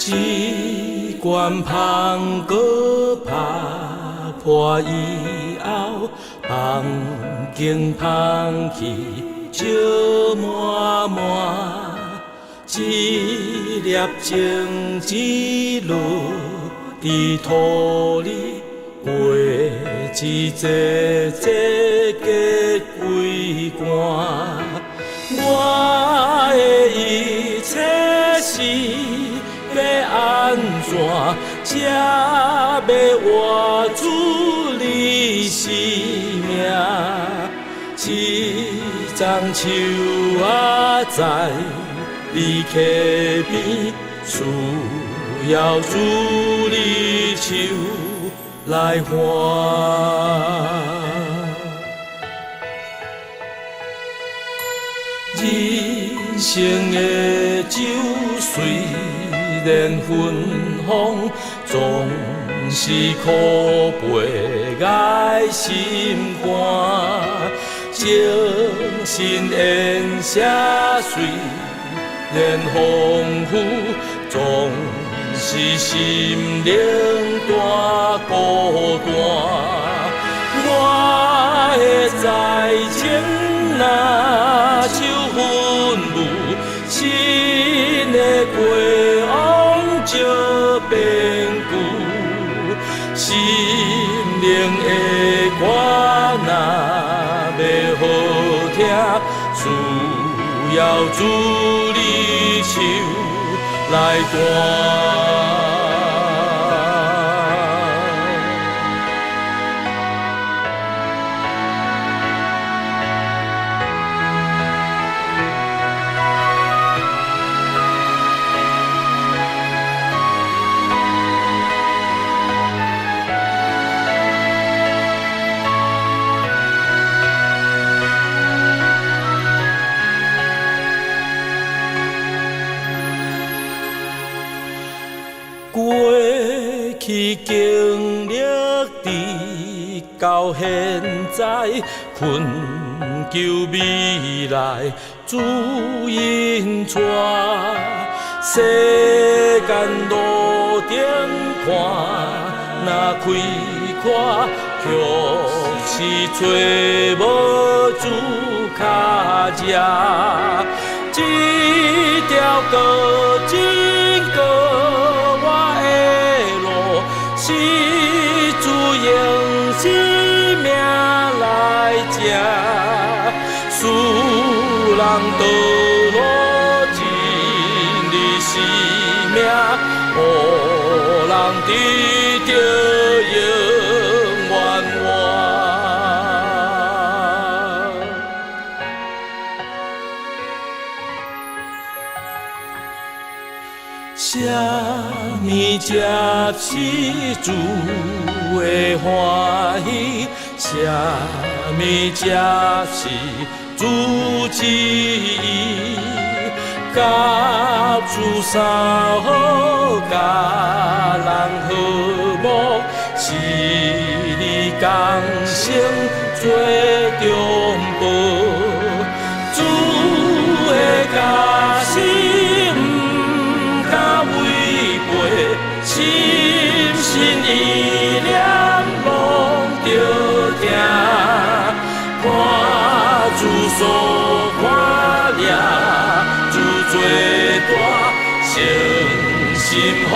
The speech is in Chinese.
一罐香果拍破以后，香经香气笑满满。一粒种子落伫土里，花一节节结归冠。我的一切是要安怎，才要活出你生命？一丛树仔在你溪边，需要主你手来换。人生的酒虽然芬芳，总是苦悲爱心肝。情深缘舍虽然丰富，总是心灵大孤单。我的在情若像云雾，新的过往照变旧，心灵的歌若要好听，需要主你手来弹。过去经历直到现在，困求未来主引带。世间路顶看，若开阔，却是找无主脚跡。一条高真高。是主用生命来食，使人道路尽你生命，予人得着永远活。啥物才是主的欢喜？啥物才是主旨意？甲主相好，甲人和睦，是你共生最中宝。主的家是心心意念望着听，看主所看掠，主最大，诚心好。